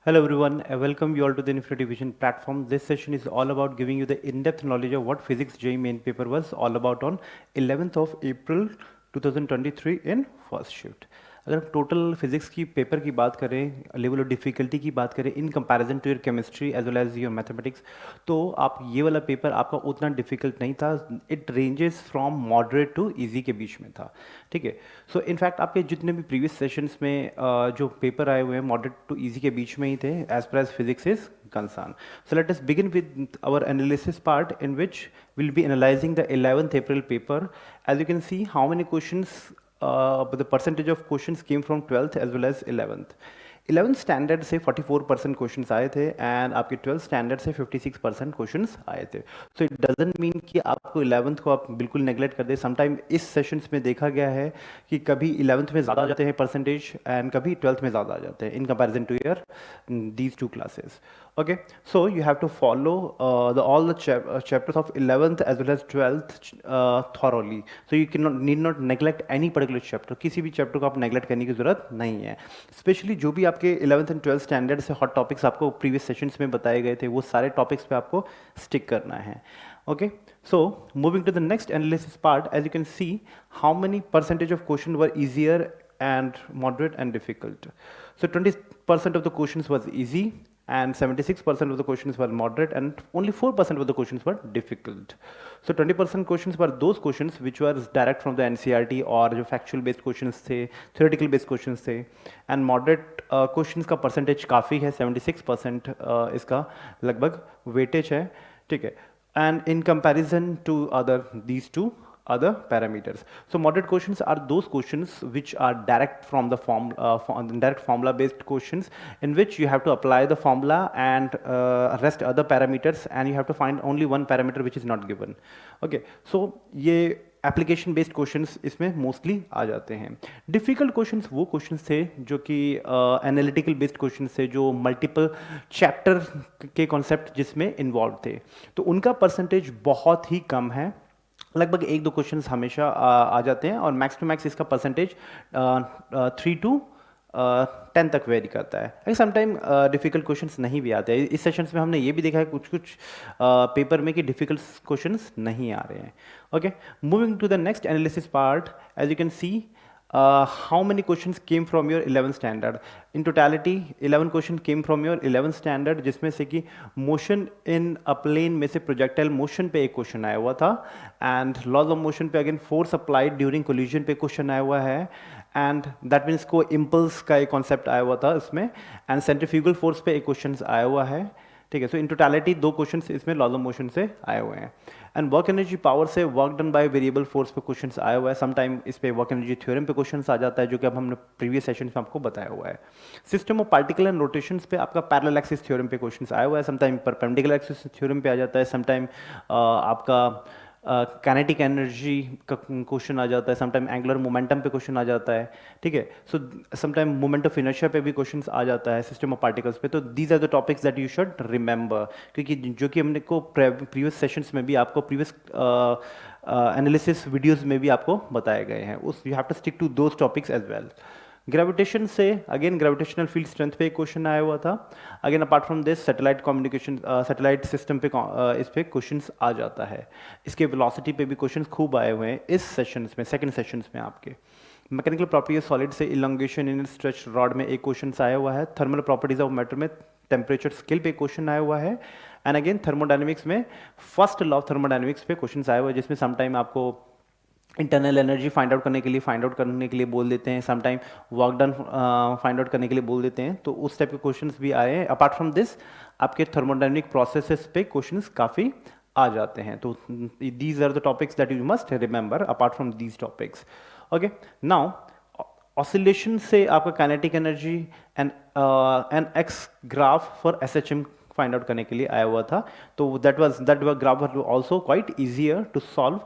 Hello everyone, I welcome you all to the Infinity Vision platform. This session is all about giving you the in-depth knowledge of what physics JEE main paper was all about on 11th of April 2023 in first shift. अगर हम total physics की paper की बात करें, level of difficulty की बात करें in comparison to your chemistry as well as your mathematics, तो आप ये वाला पेपर आपका उतना डिफ़िकल्ट नहीं था. It ranges from moderate to easy के बीच में था. ठीक है. सो इनफैक्ट आपके जितने भी प्रीवियस सेशंस में जो पेपर आए हुए हैं मॉडरेट टू इजी के बीच में ही थे एज पर as physics is concern. So let us begin with our analysis part in which we'll be analyzing the 11th April paper. As you can see how many questions, the percentage of questions came from 12th as well as 11th. 11th standard से 44% questions आए थे and आपके 12th standard से 56% questions आए थे. So it doesn't mean कि आपको 11th को आप बिल्कुल नेगलेक्ट कर दे. समटाइम इस सेशंस में देखा गया है कि कभी 11th में ज़्यादा आ जाते हैं परसेंटेज एंड कभी 12th में ज़्यादा आ जाते हैं in comparison to your these two classes. Okay, so you have to follow all the chapters of 11th as well as 12th thoroughly. So you need not neglect any particular chapter. किसी भी chapter को आप neglect करने की जरूरत नहीं है. Specially जो भी आपके 11th एंड 12th स्टैंडर्ड से हॉट टॉपिक्स आपको प्रीवियस सेशंस में बताए गए थे वो सारे टॉपिक्स पे आपको स्टिक करना है. Okay, so moving to the next analysis part, as you can see how many percentage of question were easier and moderate and difficult. So 20% of the questions was easy and 76% of the questions were moderate and only 4% of the questions were difficult. So 20% questions were those questions which were direct from the NCERT और जो factual based questions थे, theoretical based questions थे, and moderate questions का percentage काफ़ी है, 76% इसका लगभग weightage है. ठीक है. And in comparison to these two other parameters. So moderate questions are those questions which are direct from the direct formula based questions in which you have to apply the formula and rest other parameters and you have to find only one parameter which is not given. Okay, so ये application based questions इसमें mostly आ जाते हैं. Difficult questions वो questions थे जो कि analytical based questions थे जो मल्टीपल चैप्टर के कॉन्सेप्ट जिसमें इन्वॉल्व थे, तो उनका परसेंटेज बहुत ही कम है. लगभग 1-2 क्वेश्चंस हमेशा आ जाते हैं और मैक्स टू मैक्स इसका परसेंटेज 3 to 10 तक वेरी करता है. समटाइम डिफ़िकल्ट क्वेश्चंस नहीं भी आते हैं. इस सेशंस में हमने ये भी देखा है कुछ पेपर में कि डिफ़िकल्ट क्वेश्चंस नहीं आ रहे हैं. Okay, moving to the next analysis part. As you can see how many questions came from your 11th standard. In totality 11 question came from your 11th standard जिसमें से कि motion in a plane में से projectile motion पे एक question आया हुआ था and laws of motion पे again force applied during collision पे क्वेश्चन आया हुआ है and that means को impulse का एक concept आया हुआ था इसमें and centrifugal force पे एक क्वेश्चन आया हुआ है. ठीक है. सो इन टोटलिटी 2 क्वेश्चंस इसमें लॉज ऑफ मोशन से आए हुए हैं एंड वर्क एनर्जी पावर से work done by variable force पे क्वेश्चंस आया हुआ है. समटाइम इस पे वर्क एनर्जी थ्योरम पे क्वेश्चंस आ जाता है जो कि अब हमने प्रीवियस सेशन में आपको बताया हुआ है. System of particle and rotations पे आपका पैरेलल एक्सिस थ्योरम पे क्वेश्चंस आया हुआ है. समटाइम परपेंडिकुलर एक्सिस थ्योरम पे आ जाता है. समटाइम आपका काइनेटिक एनर्जी का क्वेश्चन आ जाता है. समटाइम एंगुलर मोमेंटम पे क्वेश्चन आ जाता है. ठीक है. So sometime moment of inertia पे भी क्वेश्चन आ जाता है सिस्टम ऑफ पार्टिकल्स पे. तो these are the topics that you should remember, क्योंकि जो कि हमने को प्रीवियस सेशंस में भी आपको प्रीवियस एनालिसिस वीडियोस में भी आपको बताए गए हैं. उस you have to stick to those topics as well. Gravitation से अगेन ग्रेविटेशनल फील्ड स्ट्रेंथ पे एक क्वेश्चन आया हुआ था. Again apart from this satellite communication satellite system पे इस पे क्वेश्चंस आ जाता है. इसके वेलोसिटी पे भी क्वेश्चंस खूब आए हुए हैं इस सेशंस में, सेकंड सेशंस में. आपके मैकेनिकल प्रॉपर्टीज सॉलिड से इलोंगेशन इन स्ट्रेच रॉड में एक क्वेश्चन आया हुआ है. थर्मल प्रॉपर्टीज ऑफ मैटर में टेम्परेचर स्केल पे क्वेश्चन आया हुआ है. एंड अगेन थर्मोडायनेमिक्स में फर्स्ट लॉ ऑफ थर्मोडायनेमिक्स पे क्वेश्चन आया हुआ है जिसमें समटाइम आपको इंटरनल एनर्जी फाइंड आउट करने के लिए बोल देते हैं. Sometime work done find out करने के लिए बोल देते हैं. तो उस टाइप के क्वेश्चंस भी आए हैं. अपार्ट फ्रॉम दिस आपके थर्मोडायनेमिक प्रोसेसेस पे क्वेश्चंस काफ़ी आ जाते हैं. तो these are the topics that you must remember apart from these topics. Okay, now oscillation से आपका kinetic energy and x graph for SHM find out करने के लिए आया हुआ था. तो that graph was also quite easier to solve.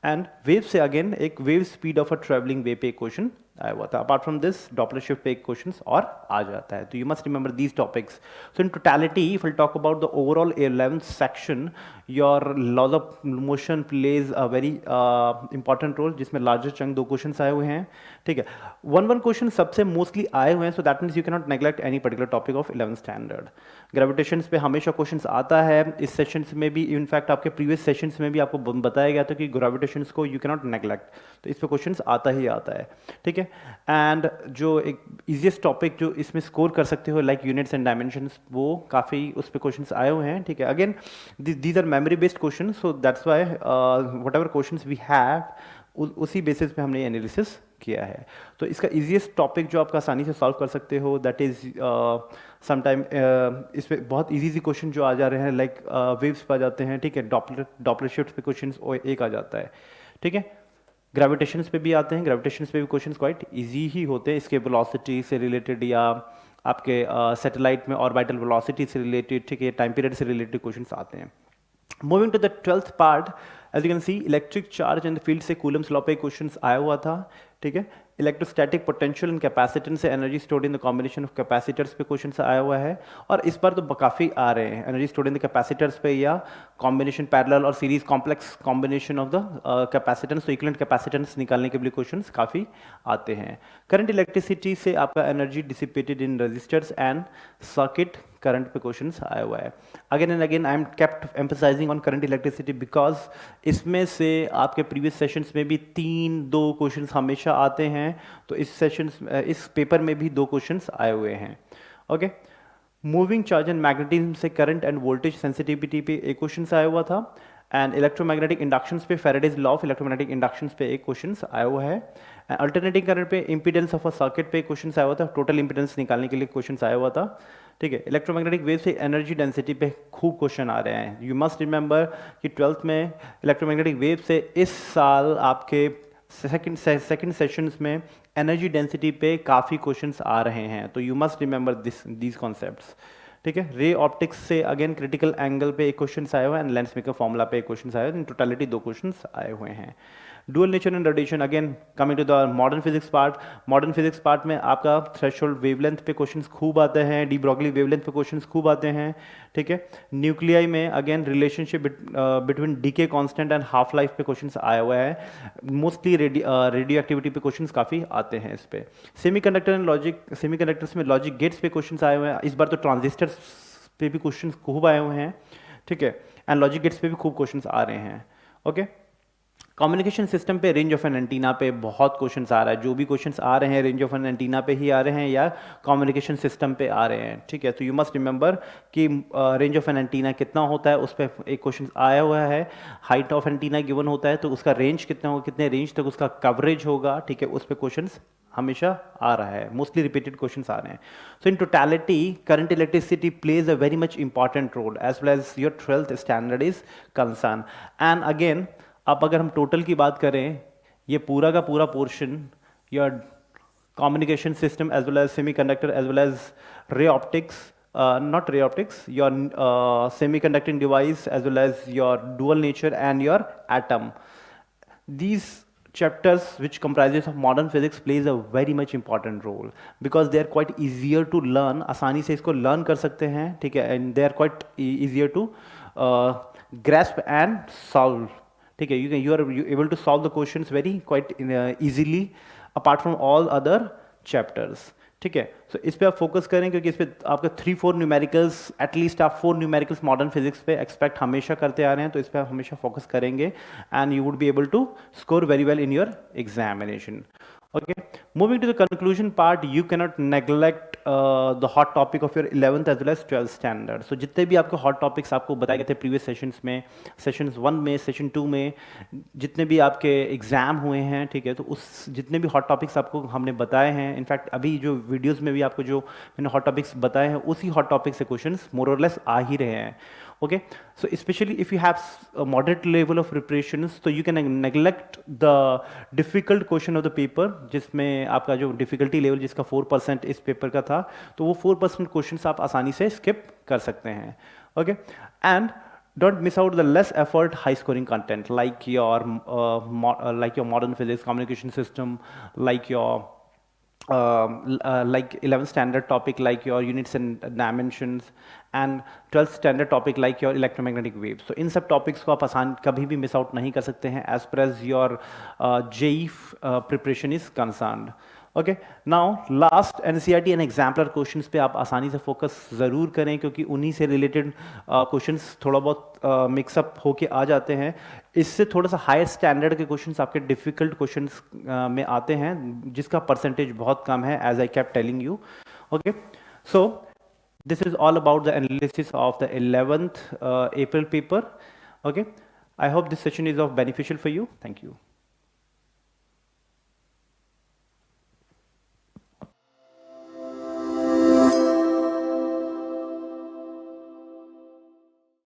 And wave से अगेन एक wave speed of a travelling wave पे क्वेश्चन आया हुआ था। Apart from this Doppler shift पे एक क्वेश्चन और आ जाता है, तो you must remember these topics. So in totality if will talk about the overall 11th section, your laws of motion plays a very important role, जिसमें larger chunk 2 question आए हुए हैं, ठीक है। वन क्वेश्चन सबसे मोस्टली आए हुए हैं, so that means you can not neglect any particular topic of 11th standard. Gravitations पे हमेशा क्वेश्चंस आता है, इस सेशंस में भी, इनफैक्ट आपके प्रीवियस सेशंस में भी आपको बताया गया था कि ग्रेविटेशंस को यू कैन नॉट नेग्लेक्ट, तो इस पे क्वेश्चंस आता ही आता है, ठीक है। एंड जो एक इजीएस्ट टॉपिक जो इसमें स्कोर कर सकते हो लाइक यूनिट्स एंड डायमेंशंस, वो काफ़ी उस पर क्वेश्चंस आए हुए हैं, ठीक है। Again these are memory based question, so that's why whatever question we have उसी बेसिस पे हमने एनालिसिस किया है। तो इसका इजीएस्ट टॉपिक जो आप आसानी से सॉल्व कर सकते हो, दैट इज समटाइम इस पे बहुत इजी सी क्वेश्चन जो आ जा रहे हैं लाइक वेव्स पे आ जाते हैं, ठीक है। डॉपलर शिफ्ट पे क्वेश्चन एक आ जाता है, ठीक है। ग्रेविटेशंस पे भी आते हैं, ग्रेविटेशंस पे भी क्वेश्चन क्वाइट इजी ही होते हैं, इसके वेलोसिटी से रिलेटेड या आपके सैटेलाइट में ऑर्बिटल वेलोसिटी से रिलेटेड, ठीक है, टाइम पीरियड से रिलेटेड क्वेश्चन आते हैं। Moving to the 12th part, as you can see electric charge and field से कूलम्स लॉ पे क्वेश्चन आया हुआ था, ठीक है। इलेक्ट्रोस्टैटिक पोटेंशियल एंड कैपेसिटेंस से energy stored in the combination of capacitors पे क्वेश्चन आया हुआ है, और इस बार तो काफ़ी आ रहे हैं energy stored in the capacitors पे, या कॉम्बिनेशन पैरेलल और series complex combination of the capacitance, तो इक्विवेलेंट कैपेसिटेंस निकालने के लिए क्वेश्चन काफ़ी आते हैं। करंट इलेक्ट्रिसिटी से आपका energy dissipated in resistors and circuit current पे क्वेश्चन आया हुआ है। Again and again I am kept emphasising on current electricity because इसमें से आपके प्रीवियस सेशंस में भी 3-2 क्वेश्चंस हमेशा आते हैं, तो इस पेपर में भी 2 क्वेश्चंस आए हुए हैं, okay. Moving charge and magnetism से करंट एंड वोल्टेज सेंसिटिविटी पे एक क्वेश्चन आया हुआ था, एंड इलेक्ट्रोमैग्नेटिक इंडक्शंस पे Faraday's law of electromagnetic inductions पे एक क्वेश्चन आया हुआ है। अल्टरनेटिंग करंट पे इंपीडेंस ऑफ अ सर्किट पे क्वेश्चन आया हुआ था, टोटल इंपीडेंस निकालने के लिए क्वेश्चन आया हुआ था, ठीक है। इलेक्ट्रोमैग्नेटिक वेव से एनर्जी डेंसिटी पे खूब क्वेश्चन आ रहे हैं। यू मस्ट रिमेंबर कि 12th में इलेक्ट्रोमैग्नेटिक वेव से इस साल आपके सेकंड सेशंस में एनर्जी डेंसिटी पे काफ़ी क्वेश्चंस आ रहे हैं, तो you must remember these concepts, ठीक है। रे ऑप्टिक्स से अगेन क्रिटिकल एंगल पे एक क्वेश्चन आया हुआ है, एंड लेंस मेकर फॉर्मूला पे एक क्वेश्चन आया है, इन टोटलिटी 2 क्वेश्चन आए हुए हैं। Dual nature and radiation, again coming to the modern physics part, modern physics part में आपका थ्रेशोल्ड वेवलेंथ पे क्वेश्चंस खूब आते हैं, डी ब्रॉगली वेवलेंथ पे क्वेश्चंस खूब आते हैं, ठीक है। न्यूक्लियाई में अगेन relationship between decay constant and half life पे क्वेश्चंस आया हुआ है, मोस्टली रेडियो एक्टिविटी पे क्वेश्चंस काफ़ी आते हैं इस पे। सेमीकंडक्टर एंड लॉजिक, सेमीकंडक्टर्स में लॉजिक गेट्स पे क्वेश्चंस आए हुए हैं, इस बार तो ट्रांजिस्टर्स पे भी क्वेश्चंस खूब आए हुए हैं, ठीक है, एंड लॉजिक गेट्स पे भी खूब क्वेश्चंस आ रहे हैं, ओके। कम्युनिकेशन सिस्टम पे रेंज ऑफ एन एंटीना पे बहुत क्वेश्चंस आ रहा है, जो भी क्वेश्चंस आ रहे हैं रेंज ऑफ एन एंटीना पे ही आ रहे हैं या कम्युनिकेशन सिस्टम पे आ रहे हैं, ठीक है। तो यू मस्ट रिमेंबर कि रेंज ऑफ एन एंटीना कितना होता है, उस पर एक क्वेश्चन आया हुआ है। हाइट ऑफ एंटीना गिवन होता है, तो उसका रेंज कितना होगा, कितने रेंज तक उसका कवरेज होगा, ठीक है, उस पर क्वेश्चन हमेशा आ रहा है, मोस्टली रिपीटेड क्वेश्चंस आ रहे हैं। So in totality current electricity plays a very much important role as well as your 12th standard is concern. And again अब अगर हम टोटल की बात करें, ये पूरा का पूरा portion your communication system as well as semiconductor as well as ray optics, not ray optics, your semiconducting device as well as your dual nature and your atom. These chapters which comprises of modern physics plays a very much important role because they are quite easier to learn, आसानी से इसको learn कर सकते हैं, ठीक है, and they are quite easier to grasp and solve, ठीक है। you are able to solve the questions very quite easily apart from all other chapters, ठीक है। सो इस पे आप फोकस करें क्योंकि इस पे आपका 3-4 न्यूमेरिकल्स, एटलीस्ट आप 4 न्यूमेरिकल्स मॉडर्न फिजिक्स पे एक्सपेक्ट हमेशा करते आ रहे हैं, तो इस पे आप हमेशा फोकस करेंगे and you would be able to score very well in your examination, okay. Moving to the conclusion part, you cannot neglect the hot topic of your 11th as well as 12th standard. So जितने भी आपके hot topics आपको बताए गए थे previous sessions में, session 1 में, session 2 में, जितने भी आपके एग्जाम हुए हैं, ठीक है, तो उस जितने भी हॉट टॉपिक्स आपको हमने बताए हैं, इनफैक्ट अभी जो वीडियोस में भी आपको जो मैंने हॉट टॉपिक्स बताए हैं, उसी हॉट टॉपिक से क्वेश्चंस मोर और लेस आ ही रहे हैं, okay. So especially if you have a moderate level of preparations, so you can neglect the difficult question of the paper, जिसमें आपका जो difficulty level जिसका 4% इस पेपर का था, तो वो 4% questions आप आसानी से skip कर सकते हैं, okay. And don't miss out the less effort high scoring content like your modern physics, communication system, like your like 11th standard topic like your units and dimensions and 12th standard topic like your electromagnetic waves. So इन सब topics को आप आसान कभी भी miss out नहीं कर सकते हैं as far as your JEE preparation is concerned. Okay now last NCERT and exemplar questions पे आप आसानी से फोकस ज़रूर करें क्योंकि उन्हीं से रिलेटेड क्वेश्चंस थोड़ा बहुत मिक्सअप होके आ जाते हैं. इससे थोड़ा सा हायर स्टैंडर्ड के क्वेश्चंस आपके डिफिकल्ट क्वेश्चंस में आते हैं जिसका परसेंटेज बहुत कम है as I kept telling you. Okay so this is all about the analysis of the 11th April paper. Okay, I hope this session is of beneficial for you. Thank you.